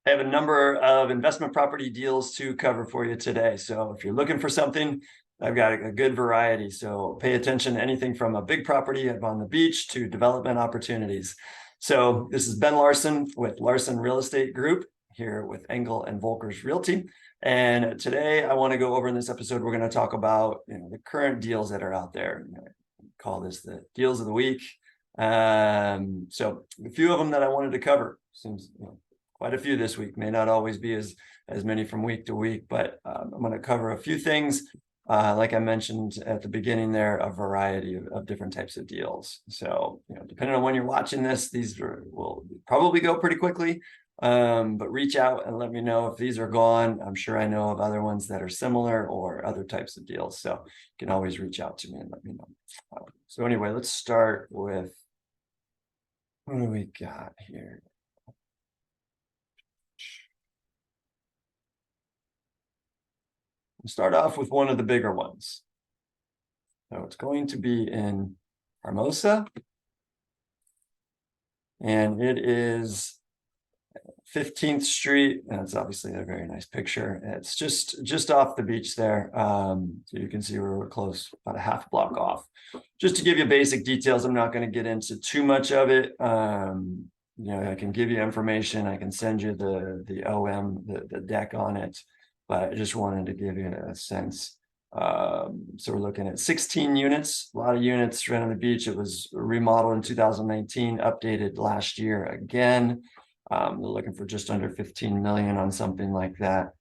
I have a number of investment property deals to cover for you today. So if you're looking for something, I've got a good variety. So pay attention to anything from a big property on the beach to development opportunities. So this is Ben Larson with Larson Real Estate Group here with Engel and Völkers Realty. And today I want to go over in this episode, we're going to talk about the current deals that are out there. Call this the deals of the week. So a few of them that I wanted to cover. Seems quite a few this week. May not always be as many from week to week, but I'm going to cover a few things. Like I mentioned at the beginning there, a variety of different types of deals. So, depending on when you're watching this, these will probably go pretty quickly. But reach out and let me know if these are gone. I'm sure I know of other ones that are similar or other types of deals. So you can always reach out to me and let me know. So anyway, let's start with, what do we got here? We'll start off with one of the bigger ones. So it's going to be in Hermosa. And it is 15th Street. And it's obviously a very nice picture. It's just off the beach there. So you can see we're close, about a half block off. Just to give you basic details, I'm not going to get into too much of it. I can give you information. I can send you the OM, the deck on it. But I just wanted to give you a sense. So we're looking at 16 units, a lot of units right on the beach. It was remodeled in 2019, updated last year again. They're looking for just under 15 million on something like that.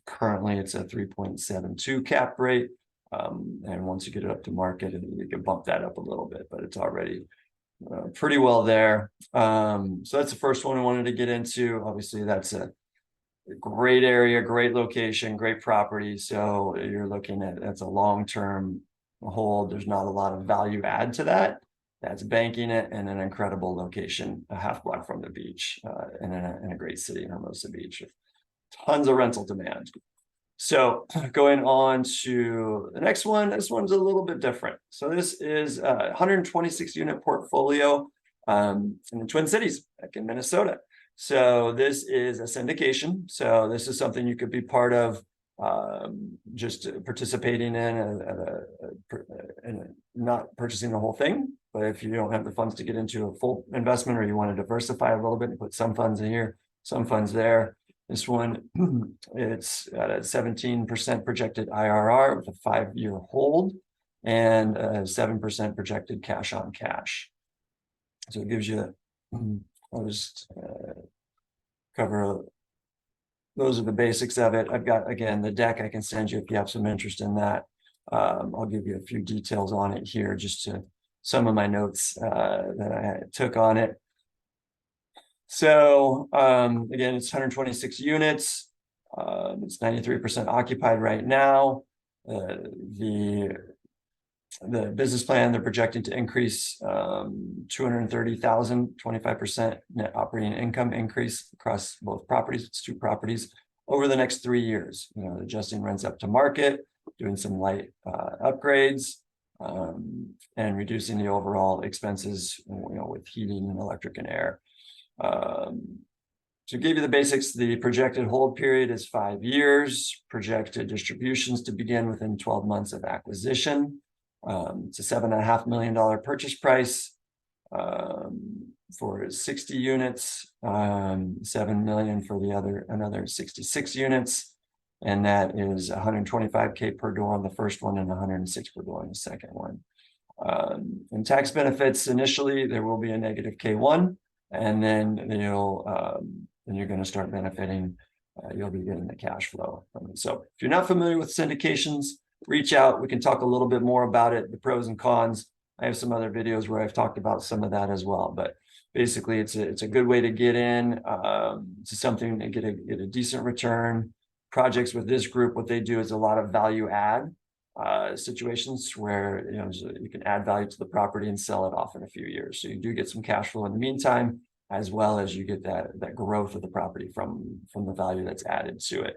Currently, it's a 3.72 cap rate. And once you get it up to market, you can bump that up a little bit, but it's already pretty well there. So that's the first one I wanted to get into. Obviously, that's a great area, great location, great property. So you're looking at, that's a long-term hold. There's not a lot of value add to that. That's banking it in an incredible location, a half block from the beach, in a great city in Hermosa Beach. Tons of rental demand. So going on to the next one, this one's a little bit different. So this is a 126 unit portfolio in the Twin Cities, like in Minnesota. So this is a syndication. So this is something you could be part of, just participating in not purchasing the whole thing. But if you don't have the funds to get into a full investment, or you want to diversify a little bit and put some funds in here, some funds there. This one, it's at a 17% projected IRR with a 5-year hold and a 7% projected cash on cash. So it gives you, I'll just cover, those are the basics of it. I've got, again, the deck I can send you if you have some interest in that. I'll give you a few details on it here, just to some of my notes that I took on it. So again, it's 126 units. It's 93% occupied right now. The business plan, they're projecting to increase 230,000, 25% net operating income increase across both properties. It's 2 properties over the next 3 years. Adjusting rents up to market, doing some light upgrades, and reducing the overall expenses, with heating and electric and air. To give you the basics, the projected hold period is 5 years. Projected distributions to begin within 12 months of acquisition. It's a $7.5 million purchase price for 60 units, $7 million for another 66 units, and that is $125K per door on the first one and $106 per door on the second one. And tax benefits, initially there will be a negative K1, and then you're going to start benefiting. You'll be getting the cash flow from it. So if you're not familiar with syndications, reach out. We can talk a little bit more about it, the pros and cons. I have some other videos where I've talked about some of that as well. But basically, it's a good way to get in to something and get a decent return. Projects with this group, what they do is a lot of value add situations where you can add value to the property and sell it off in a few years. So you do get some cash flow in the meantime, as well as you get that growth of the property from the value that's added to it.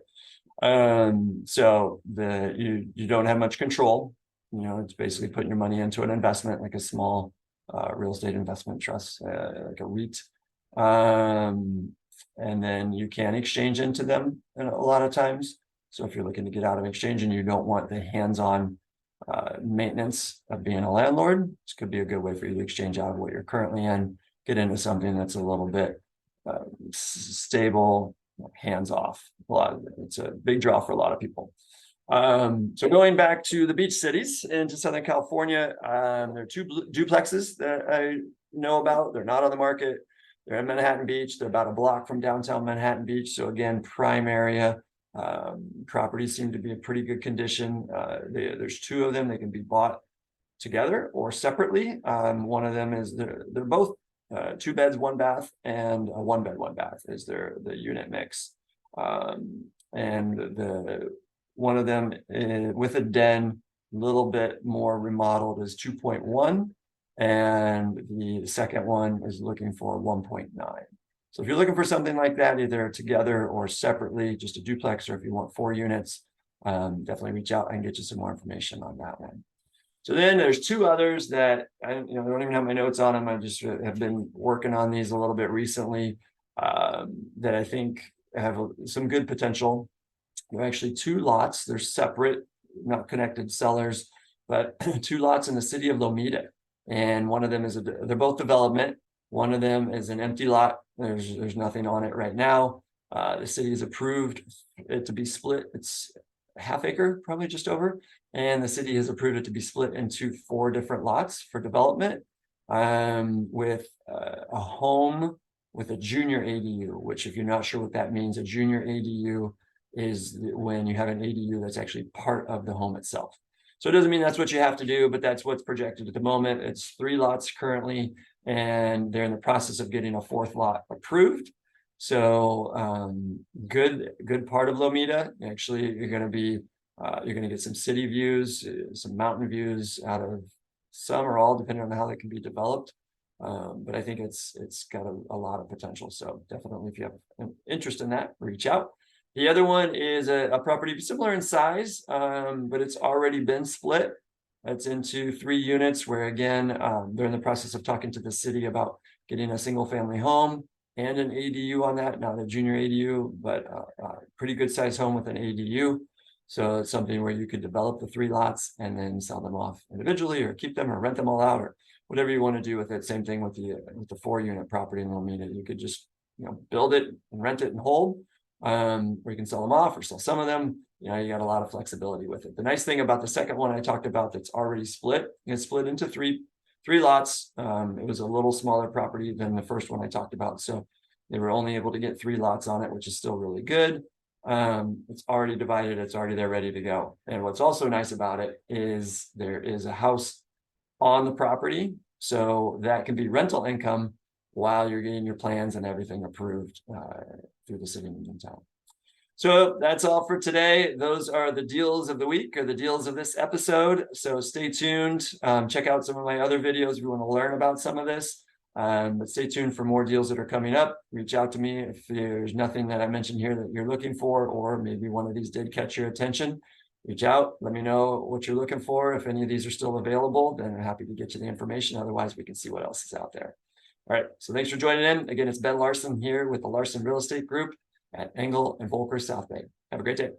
So you don't have much control. It's basically putting your money into an investment, like a small real estate investment trust, like a REIT. and then you can exchange into them a lot of times. So if you're looking to get out of exchange and you don't want the hands-on maintenance of being a landlord, this could be a good way for you to exchange out of what you're currently in, get into something that's a little bit stable, hands-off. It's a big draw for a lot of people. So going back to the beach cities into Southern California, there are two duplexes that I know about. They're not on the market. They're in Manhattan Beach. They're about a block from downtown Manhattan Beach. So again, prime area. Properties seem to be in pretty good condition. There's two of them. They can be bought together or separately. One of them is they're both 2 beds, 1 bath, and a 1 bed, 1 bath is the unit mix. And one of them with a den, a little bit more remodeled, is 2.1, and the second one is looking for 1.9. So if you're looking for something like that, either together or separately, just a duplex, or if you want 4 units, definitely reach out and get you some more information on that one. So then there's 2 others that I don't even have my notes on them. I just have been working on these a little bit recently, that I think have some good potential. They're actually 2 lots. They're separate, not connected sellers, but 2 lots in the city of Lomita. And one of them is they're both development. One of them is an empty lot. There's nothing on it right now. The city has approved it to be split. It's a ½ acre, probably just over. And the city has approved it to be split into 4 different lots for development, with a home with a junior ADU, which, if you're not sure what that means, a junior ADU is when you have an ADU that's actually part of the home itself. So it doesn't mean that's what you have to do, but that's what's projected at the moment. It's 3 lots currently, and they're in the process of getting a 4th lot approved. So good part of Lomita. Actually, you're going to get some city views, some mountain views out of some or all, depending on how they can be developed. But I think it's got a lot of potential. So definitely, if you have an interest in that, reach out. The other one is a property similar in size, but it's already been split. It's into 3 units where, again, they're in the process of talking to the city about getting a single family home and an ADU on that, not a junior ADU, but a pretty good size home with an ADU. So it's something where you could develop the 3 lots and then sell them off individually, or keep them, or rent them all out, or whatever you want to do with it. Same thing with the 4-unit property in Lomita. You could just build it and rent it and hold, or you can sell them off or sell some of them. You got a lot of flexibility with it. The nice thing about the second one I talked about that's already split, it's split into three lots. It was a little smaller property than the first one I talked about, so they were only able to get 3 lots on it, which is still really good. It's already divided. It's already there, ready to go. And what's also nice about it is there is a house on the property, so that can be rental income while you're getting your plans and everything approved through the city in town. So that's all for today. Those are the deals of the week, or the deals of this episode. So stay tuned. Check out some of my other videos if you want to learn about some of this. But stay tuned for more deals that are coming up. Reach out to me if there's nothing that I mentioned here that you're looking for, or maybe one of these did catch your attention. Reach out, let me know what you're looking for. If any of these are still available, then I'm happy to get you the information. Otherwise, we can see what else is out there. All right, so thanks for joining in. Again, it's Ben Larson here with the Larson Real Estate Group at Engel and Völkers South Bay. Have a great day.